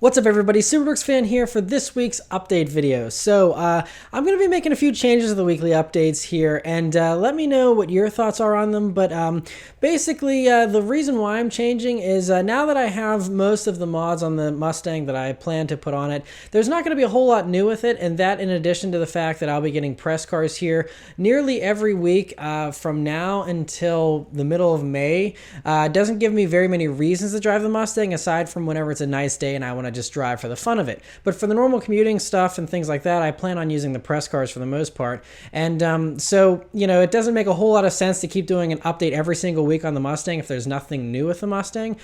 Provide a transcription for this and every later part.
What's up everybody, Superworks fan here for this week's update video. So I'm going to be making a few changes to the weekly updates here, and let me know what your thoughts are on them. But basically the reason why I'm changing is now that I have most of the mods on the Mustang that I plan to put on it, there's not going to be a whole lot new with it, and that in addition to the fact that I'll be getting press cars here nearly every week from now until the middle of May. Doesn't give me very many reasons to drive the Mustang aside from whenever it's a nice day and I want to just drive for the fun of it. But for the normal commuting stuff and things like that, I plan on using the press cars for the most part. And so, you know, it doesn't make a whole lot of sense to keep doing an update every single week on the Mustang if there's nothing new with the Mustang.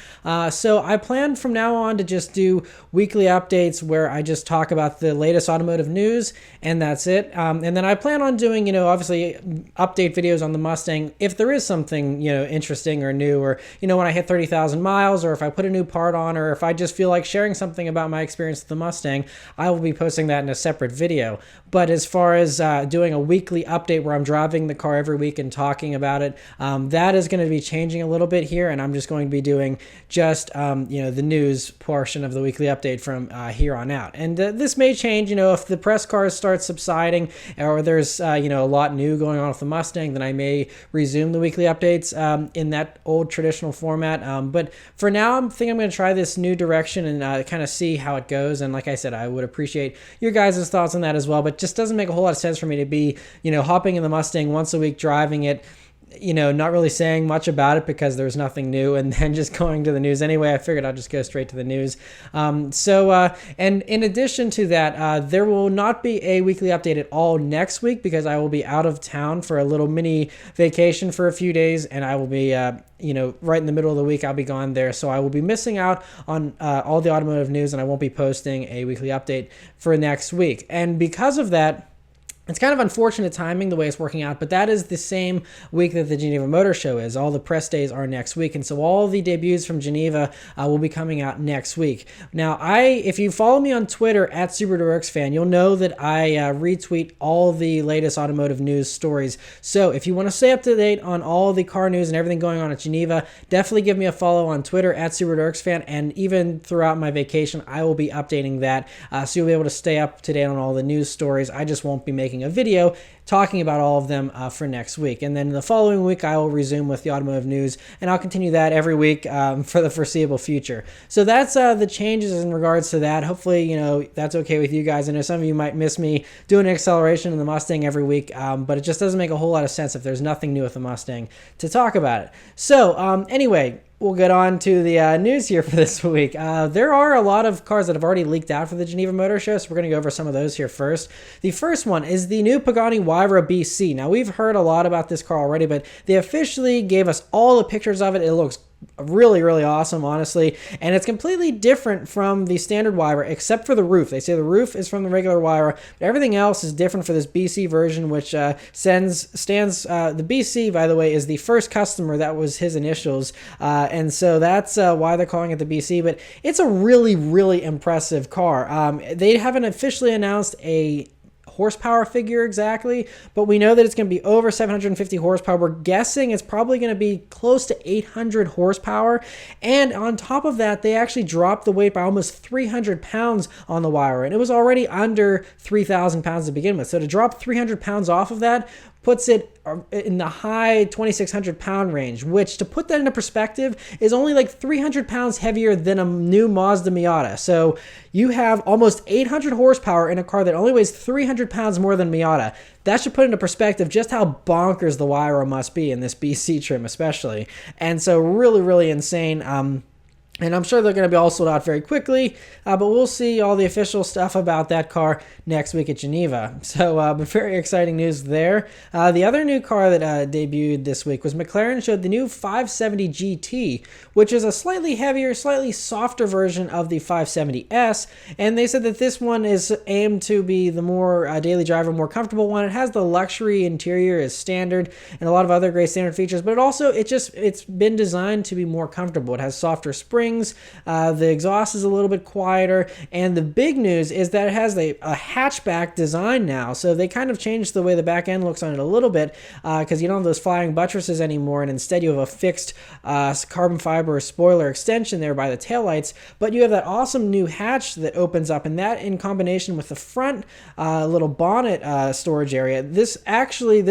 So I plan from now on to just do weekly updates where I just talk about the latest automotive news, and that's it. And then I plan on doing, you know, obviously update videos on the Mustang if there is something, you know, interesting or new, or, you know, when I hit 30,000 miles, or if I put a new part on, or if I just feel like sharing something about my experience with the Mustang, I will be posting that in a separate video. But as far as doing a weekly update where I'm driving the car every week and talking about it, that is going to be changing a little bit here, and I'm just going to be doing just you know, the news portion of the weekly update from here on out. And this may change, you know, if the press cars start subsiding or there's you know, a lot new going on with the Mustang, then I may resume the weekly updates in that old traditional format. But for now, I'm going to try this new direction and kind of see how it goes. And like I said, I would appreciate your guys' thoughts on that as well. But just doesn't make a whole lot of sense for me to be, you know, hopping in the Mustang once a week, driving it, you know, not really saying much about it because there's nothing new, and then just going to the news anyway. I figured I'd just go straight to the news. And in addition to that, there will not be a weekly update at all next week because I will be out of town for a little mini vacation for a few days, and I will be you know, right in the middle of the week, I'll be gone there. So I will be missing out on all the automotive news, and I won't be posting a weekly update for next week. And because of that, it's kind of unfortunate timing the way it's working out, but that is the same week that the Geneva Motor Show is. All the press days are next week, and so all the debuts from Geneva will be coming out next week. Now, if you follow me on Twitter at SuperWorksFan, you'll know that I retweet all the latest automotive news stories. So if you want to stay up to date on all the car news and everything going on at Geneva, definitely give me a follow on Twitter at SuperWorksFan, and even throughout my vacation, I will be updating that, so you'll be able to stay up to date on all the news stories. I just won't be making a video talking about all of them for next week. And then the following week, I will resume with the automotive news, and I'll continue that every week for the foreseeable future. So that's the changes in regards to that. Hopefully, you know, that's okay with you guys. I know some of you might miss me doing an acceleration in the Mustang every week, but it just doesn't make a whole lot of sense if there's nothing new with the Mustang to talk about it. So anyway, we'll get on to the news here for this week. There are a lot of cars that have already leaked out for the Geneva Motor Show, so we're going to go over some of those here first. The first one is the new Pagani Huayra BC. Now, we've heard a lot about this car already, but they officially gave us all the pictures of it. It looks really, really awesome, honestly, and it's completely different from the standard Huayra except for the roof. They say the roof is from the regular Huayra, but everything else is different for this BC version, which the BC, by the way, is the first customer. That was his initials, and so that's why they're calling it the BC, but it's a really, really impressive car. They haven't officially announced a horsepower figure exactly, but we know that it's going to be over 750 horsepower. We're guessing it's probably going to be close to 800 horsepower, and on top of that, they actually dropped the weight by almost 300 pounds on the Huayra, and it was already under 3,000 pounds to begin with. So to drop 300 pounds off of that puts it in the high 2,600 pound range, which, to put that into perspective, is only like 300 pounds heavier than a new Mazda Miata. So you have almost 800 horsepower in a car that only weighs 300 pounds more than Miata. That should put into perspective just how bonkers the Huayra must be in this BC trim especially. And so really, really insane. And I'm sure they're going to be all sold out very quickly, but we'll see all the official stuff about that car next week at Geneva. So, but very exciting news there. The other new car that debuted this week was McLaren showed the new 570 GT, which is a slightly heavier, slightly softer version of the 570S. And they said that this one is aimed to be the more daily driver, more comfortable one. It has the luxury interior as standard and a lot of other great standard features, but it's been designed to be more comfortable. It has softer springs, springs. The exhaust is a little bit quieter, and the big news is that it has a hatchback design now. So they kind of changed the way the back end looks on it a little bit, because you don't have those flying buttresses anymore, and instead you have a fixed carbon fiber spoiler extension there by the taillights. But you have that awesome new hatch that opens up, and that in combination with the front little bonnet storage area, this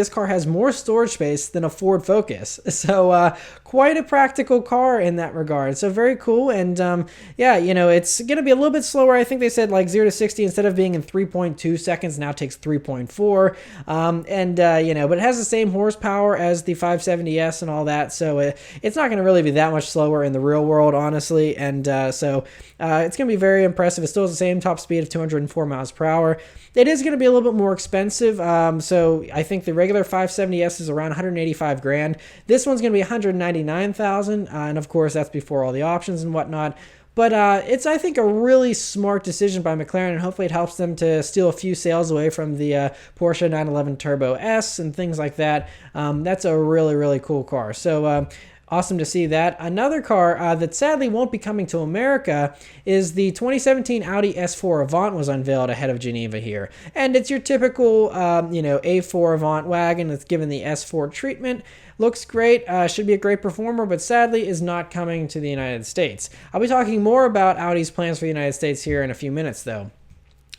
car has more storage space than a Ford Focus. So quite a practical car in that regard. So very cool. And yeah, you know, it's going to be a little bit slower. I think they said like 0 to 60 instead of being in 3.2 seconds, now takes 3.4. You know, but it has the same horsepower as the 570S and all that. So it's not going to really be that much slower in the real world, honestly. And it's going to be very impressive. It still has the same top speed of 204 miles per hour. It is going to be a little bit more expensive. So I think the regular 570S is around 185 grand. This one's going to be 199,000. And of course, that's before all the options and whatnot. But it's, I think, a really smart decision by McLaren, and hopefully it helps them to steal a few sales away from the Porsche 911 Turbo S and things like that. That's a really, really cool car. So awesome to see that. Another car that sadly won't be coming to America is the 2017 Audi S4 Avant was unveiled ahead of Geneva here. And it's your typical, you know, A4 Avant wagon that's given the S4 treatment. Looks great, should be a great performer, but sadly is not coming to the United States. I'll be talking more about Audi's plans for the United States here in a few minutes, though.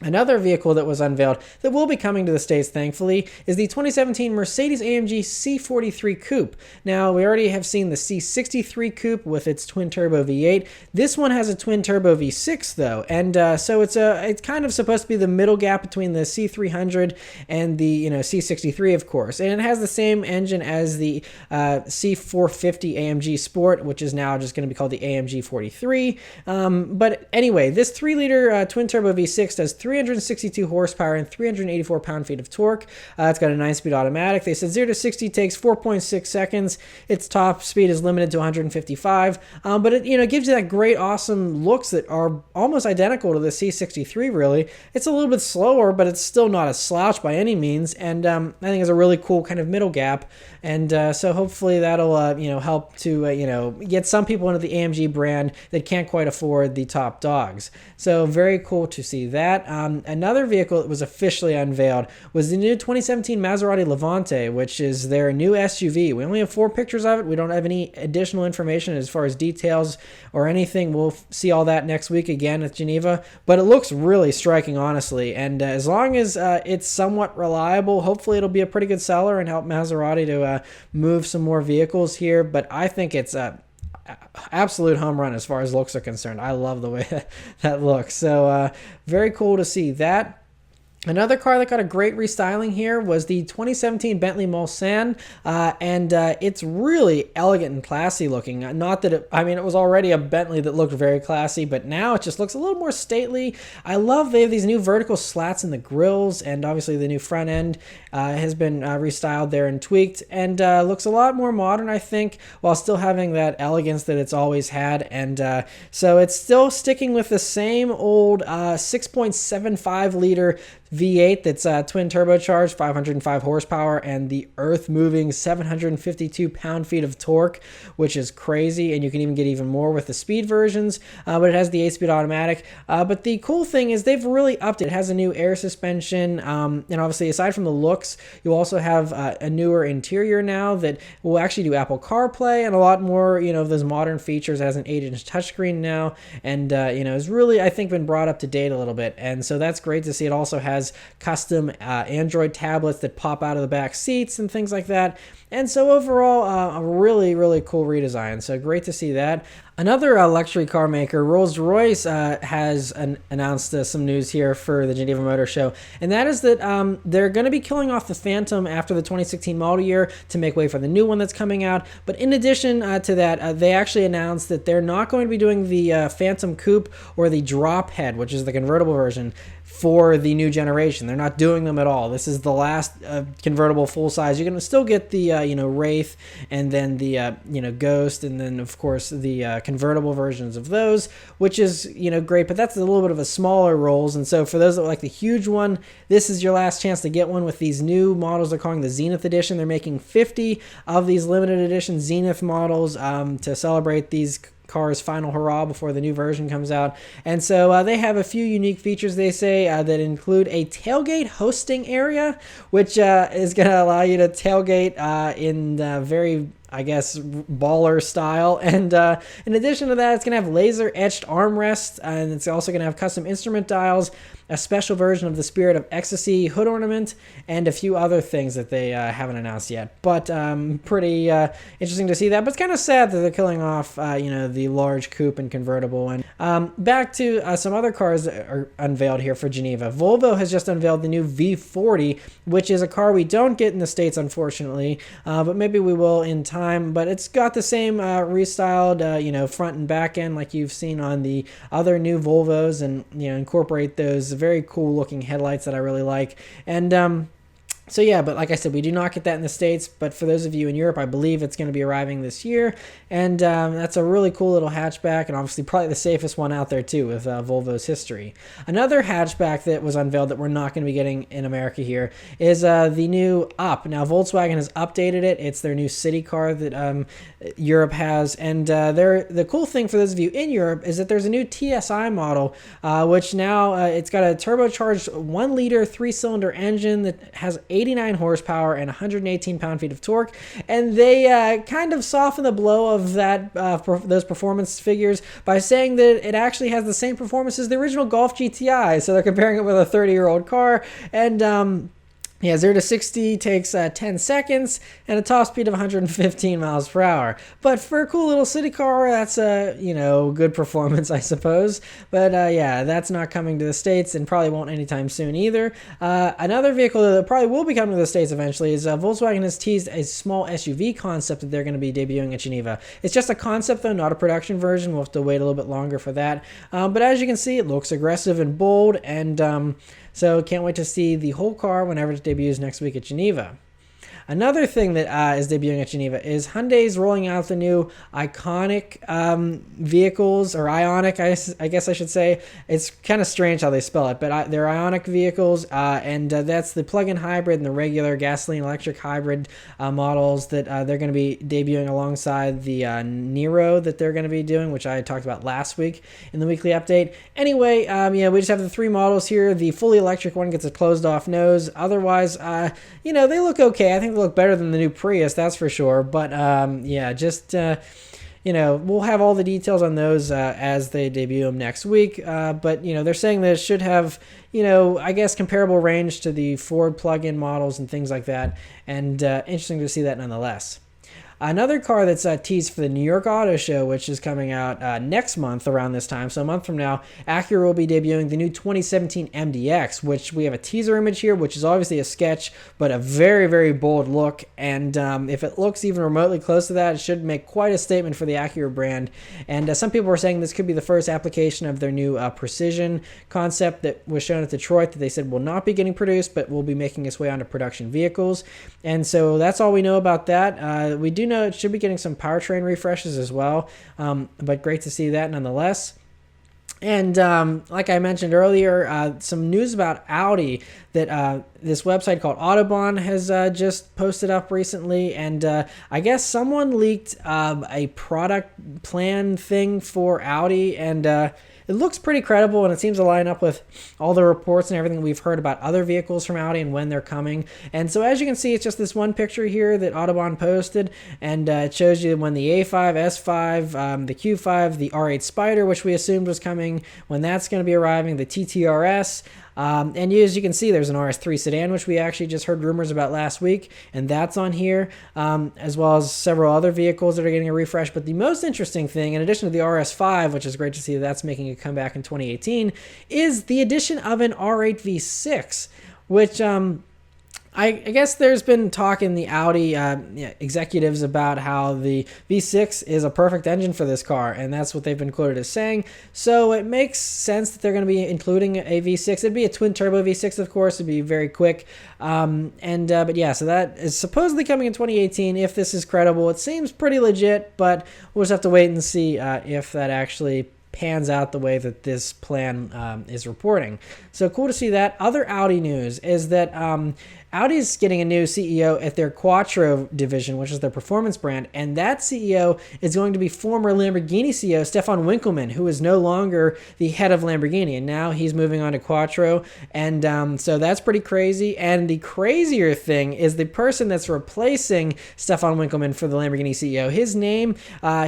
Another vehicle that was unveiled that will be coming to the States, thankfully, is the 2017 Mercedes-AMG C43 Coupe. Now, we already have seen the C63 Coupe with its twin-turbo V8. This one has a twin-turbo V6, though, and so it's kind of supposed to be the middle gap between the C300 and the C63, of course. And it has the same engine as the C450 AMG Sport, which is now just going to be called the AMG 43. But anyway, this 3-liter twin-turbo V6 does 362 horsepower and 384 pound-feet of torque. It's got a 9-speed automatic. They said 0 to 60 takes 4.6 seconds. Its top speed is limited to 155, but it gives you that great, awesome looks that are almost identical to the C63. Really, it's a little bit slower, but it's still not a slouch by any means. And I think it's a really cool kind of middle gap. And so hopefully that'll help to get some people into the AMG brand that can't quite afford the top dogs. So very cool to see that. Another vehicle that was officially unveiled was the new 2017 Maserati Levante, which is their new SUV. We only have 4 pictures of it. We don't have any additional information as far as details or anything. We'll see all that next week again at Geneva, but it looks really striking, honestly. And as long as it's somewhat reliable, hopefully it'll be a pretty good seller and help Maserati to move some more vehicles here. But I think it's absolute home run as far as looks are concerned. I love the way that looks. So very cool to see that. Another car that got a great restyling here was the 2017 Bentley Mulsanne, and it's really elegant and classy looking. Not that it was already a Bentley that looked very classy, but now it just looks a little more stately. I love they have these new vertical slats in the grills, and obviously the new front end has been restyled there and tweaked, and looks a lot more modern, I think, while still having that elegance that it's always had. And so it's still sticking with the same old 6.75 liter V8 that's twin turbocharged, 505 horsepower, and the earth-moving 752 pound-feet of torque, which is crazy, and you can even get even more with the speed versions, but it has the 8-speed automatic. But the cool thing is they've really upped it. It has a new air suspension, and obviously, aside from the looks, you also have a newer interior now that will actually do Apple CarPlay and a lot more, of those modern features. It has an 8-inch touchscreen now, and, has really, I think, been brought up to date a little bit, and so that's great to see. It also has custom Android tablets that pop out of the back seats and things like that. And so overall, a really, really cool redesign. So great to see that. Another luxury car maker, Rolls-Royce, has announced some news here for the Geneva Motor Show, and that is that they're going to be killing off the Phantom after the 2016 model year to make way for the new one that's coming out. But in addition to that, they actually announced that they're not going to be doing the Phantom Coupe or the Drop Head, which is the convertible version, for the new generation. They're not doing them at all. This is the last convertible full size. You're going to still get the Wraith, and then the Ghost, and then of course the convertible versions of those, which is great, but that's a little bit of a smaller Rolls. And so for those that like the huge one, this is your last chance to get one with these new models they're calling the Zenith Edition. They're making 50 of these limited edition Zenith models to celebrate these car's final hurrah before the new version comes out. And so they have a few unique features, they say, that include a tailgate hosting area, which is going to allow you to tailgate in very, I guess, baller style. And in addition to that, it's going to have laser etched armrests, and it's also going to have custom instrument dials, a special version of the Spirit of Ecstasy hood ornament, and a few other things that they haven't announced yet. But pretty interesting to see that. But it's kind of sad that they're killing off, the large coupe and convertible. And back to some other cars that are unveiled here for Geneva. Volvo has just unveiled the new V40, which is a car we don't get in the States, unfortunately, but maybe we will in time. But it's got the same restyled, front and back end like you've seen on the other new Volvos, and incorporate those very cool looking headlights that I really like. And so yeah, but like I said, we do not get that in the States, but for those of you in Europe, I believe it's going to be arriving this year, and that's a really cool little hatchback, and obviously probably the safest one out there too, with Volvo's history. Another hatchback that was unveiled that we're not going to be getting in America here is the new Up. Now, Volkswagen has updated it. It's their new city car that Europe has, and the cool thing for those of you in Europe is that there's a new TSI model, which now it's got a turbocharged 1-liter 3-cylinder engine that has 89 horsepower and 118 pound-feet of torque, and they kind of soften the blow of that those performance figures by saying that it actually has the same performance as the original Golf GTI. So they're comparing it with a 30-year-old car, and yeah, 0 to 60 takes 10 seconds and a top speed of 115 miles per hour. But for a cool little city car, that's a, good performance, I suppose. But yeah, that's not coming to the States and probably won't anytime soon either. Another vehicle that probably will be coming to the States eventually is Volkswagen has teased a small SUV concept that they're going to be debuting at Geneva. It's just a concept though, not a production version. We'll have to wait a little bit longer for that. But as you can see, it looks aggressive and bold, and so can't wait to see the whole car whenever it debuts next week at Geneva. Another thing that is debuting at Geneva is Hyundai's rolling out the new Iconic vehicles, or Ionic, I guess I should say. It's kind of strange how they spell it, but they're Ionic vehicles, and that's the plug-in hybrid and the regular gasoline-electric hybrid models that they're going to be debuting alongside the Nero that they're going to be doing, which I talked about last week in the weekly update. Anyway, we just have the 3 models here. The fully electric one gets a closed-off nose. Otherwise, they look okay. I think they look better than the new Prius, that's for sure. But we'll have all the details on those as they debut them next week. But they're saying that it should have, I guess, comparable range to the Ford plug-in models and things like that. And interesting to see that nonetheless. Another car that's teased for the New York Auto Show, which is coming out next month around this time, so a month from now, Acura will be debuting the new 2017 MDX, which we have a teaser image here, which is obviously a sketch, but a very, very bold look. And if it looks even remotely close to that, it should make quite a statement for the Acura brand. And some people were saying this could be the first application of their new precision concept that was shown at Detroit that they said will not be getting produced, but will be making its way onto production vehicles. And so that's all we know about that. We do know it should be getting some powertrain refreshes as well, but great to see that nonetheless. And like I mentioned earlier, some news about Audi that this website called Autobahn has just posted up recently, and I guess someone leaked a product plan thing for Audi, and it looks pretty credible, and it seems to line up with all the reports and everything we've heard about other vehicles from Audi and when they're coming. And so as you can see, it's just this one picture here that Autobahn posted, and it shows you when the A5, S5, the Q5, the R8 Spider, which we assumed was coming, when that's going to be arriving, the TTRS. And as you can see, there's an RS3 sedan, which we actually just heard rumors about last week, and that's on here, as well as several other vehicles that are getting a refresh. But the most interesting thing, in addition to the RS5, which is great to see that's making a comeback in 2018, is the addition of an R8 V6, which I guess there's been talk in the Audi executives about how the V6 is a perfect engine for this car, and that's what they've been quoted as saying. So it makes sense that they're going to be including a V6. It'd be a twin-turbo V6, of course. It'd be very quick. But yeah, so that is supposedly coming in 2018. If this is credible, it seems pretty legit, but we'll just have to wait and see if that actually pans out the way that this plan is reporting. So cool to see that. Other Audi news is that Audi's getting a new CEO at their Quattro division, which is their performance brand, and that CEO is going to be former Lamborghini CEO Stefan Winkelmann, who is no longer the head of Lamborghini, and now he's moving on to Quattro, and so that's pretty crazy. And the crazier thing is the person that's replacing Stefan Winkelmann for the Lamborghini CEO. His name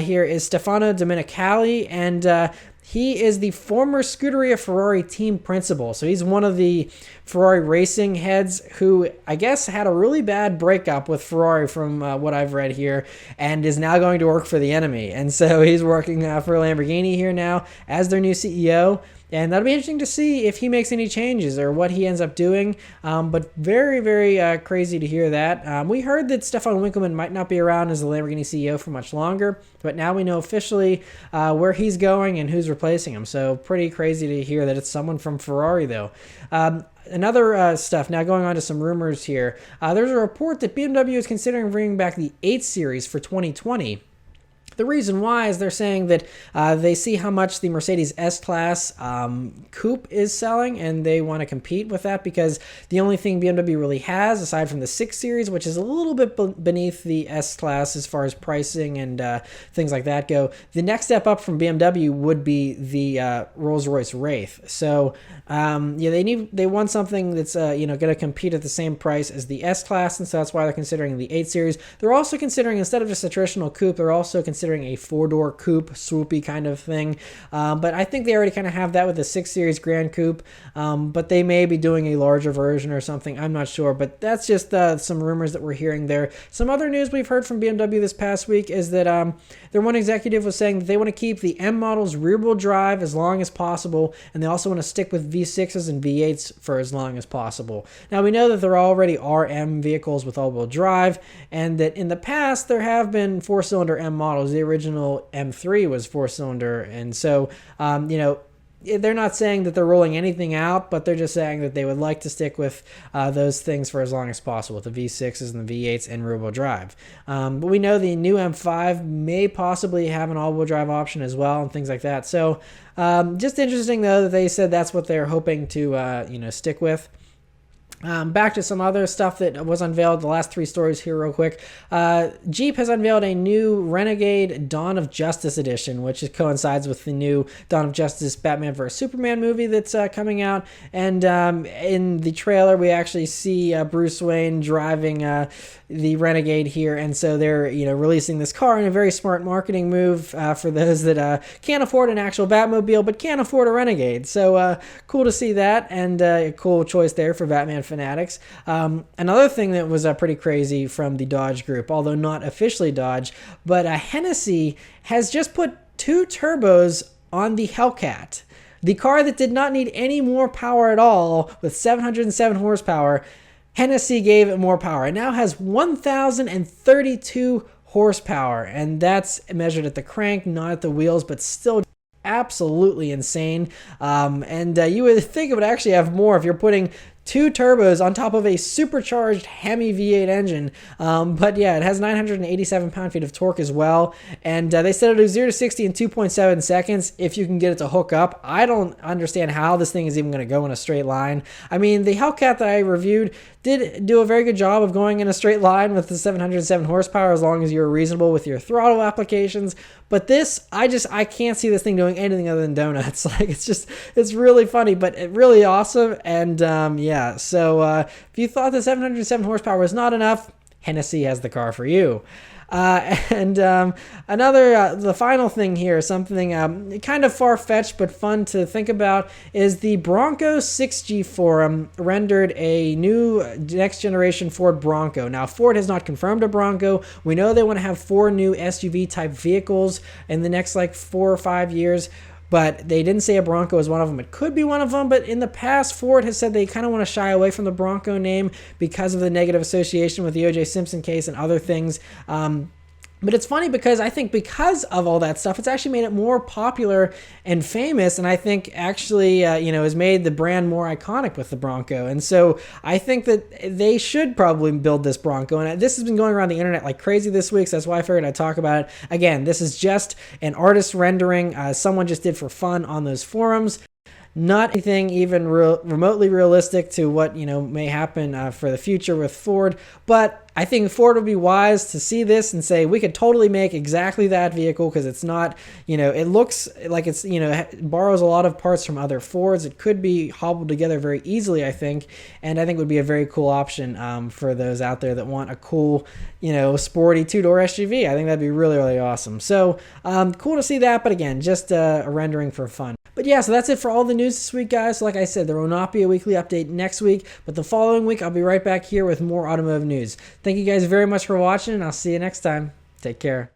here is Stefano Domenicali, and he is the former Scuderia Ferrari team principal. So he's one of the Ferrari racing heads who I guess had a really bad breakup with Ferrari from what I've read here, and is now going to work for the enemy. And so he's working for Lamborghini here now as their new CEO. And that'll be interesting to see if he makes any changes or what he ends up doing. But very, very crazy to hear that. We heard that Stefan Winkelmann might not be around as the Lamborghini CEO for much longer, but now we know officially where he's going and who's replacing him. So pretty crazy to hear that it's someone from Ferrari, though. Another stuff, now going on to some rumors here. There's a report that BMW is considering bringing back the 8 Series for 2020. The reason why is they're saying that they see how much the Mercedes S-Class coupe is selling, and they want to compete with that because the only thing BMW really has, aside from the 6 Series, which is a little bit beneath the S-Class as far as pricing and things like that go, the next step up from BMW would be the Rolls-Royce Wraith. So yeah, they want something that's going to compete at the same price as the S-Class, and so that's why they're considering the 8 Series. They're also considering, instead of just a traditional coupe, they're also considering a 4-door coupe, swoopy kind of thing. But I think they already kind of have that with the 6 Series Grand Coupe. But they may be doing a larger version or something. I'm not sure. But that's just some rumors that we're hearing there. Some other news we've heard from BMW this past week is that their one executive was saying that they want to keep the M models rear-wheel drive as long as possible, and they also want to stick with V6s and V8s for as long as possible. Now, we know that there already are M vehicles with all-wheel drive, and that in the past there have been 4-cylinder M models. The original M3 was 4-cylinder, and so they're not saying that they're rolling anything out, but they're just saying that they would like to stick with those things for as long as possible, the V6s and the V8s and rear-wheel drive. But we know the new M5 may possibly have an all-wheel drive option as well and things like that. So just interesting, though, that they said that's what they're hoping to stick with. Back to some other stuff that was unveiled, the last 3 stories here real quick. Jeep has unveiled a new Renegade Dawn of Justice edition, which coincides with the new Dawn of Justice Batman vs. Superman movie that's coming out. And in the trailer, we actually see Bruce Wayne driving the Renegade here. And so they're releasing this car in a very smart marketing move for those that can't afford an actual Batmobile but can't afford a Renegade. So cool to see that, and a cool choice there for Batman fanatics. Another thing that was pretty crazy from the Dodge group, although not officially Dodge, but Hennessy has just put 2 turbos on the Hellcat. The car that did not need any more power at all, with 707 horsepower, Hennessy gave it more power. It now has 1,032 horsepower, and that's measured at the crank, not at the wheels, but still absolutely insane. And you would think it would actually have more if you're putting 2 turbos on top of a supercharged Hemi V8 engine. But yeah, it has 987 pound-feet of torque as well. And they said it'll do 0 to 60 in 2.7 seconds if you can get it to hook up. I don't understand how this thing is even going to go in a straight line. I mean, the Hellcat that I reviewed did do a very good job of going in a straight line with the 707 horsepower as long as you're reasonable with your throttle applications. But this, I can't see this thing doing anything other than donuts. Like, it's really funny, but really awesome. And yeah, so if you thought the 707 horsepower was not enough, Hennessy has the car for you. The final thing here, something kind of far-fetched but fun to think about, is the Bronco 6G forum rendered a new next-generation Ford Bronco. Now, Ford has not confirmed a Bronco. We know they want to have 4 new SUV-type vehicles in the next, 4 or 5 years. But they didn't say a Bronco is one of them. It could be one of them, but in the past, Ford has said they kind of want to shy away from the Bronco name because of the negative association with the O.J. Simpson case and other things. But it's funny because I think because of all that stuff, it's actually made it more popular and famous, and I think actually, has made the brand more iconic with the Bronco. And so I think that they should probably build this Bronco. And this has been going around the internet like crazy this week, so that's why I figured I'd talk about it. Again, this is just an artist rendering someone just did for fun on those forums. Not anything even remotely realistic to what may happen for the future with Ford, but I think Ford would be wise to see this and say we could totally make exactly that vehicle, because it's not, it looks like it's, it borrows a lot of parts from other Fords. It could be hobbled together very easily, I think, and I think would be a very cool option for those out there that want a cool, sporty two-door SUV. I think that'd be really, really awesome. So cool to see that, but again, just a rendering for fun. But yeah, so that's it for all the news this week, guys. So like I said, there will not be a weekly update next week, but the following week I'll be right back here with more automotive news. Thank you guys very much for watching, and I'll see you next time. Take care.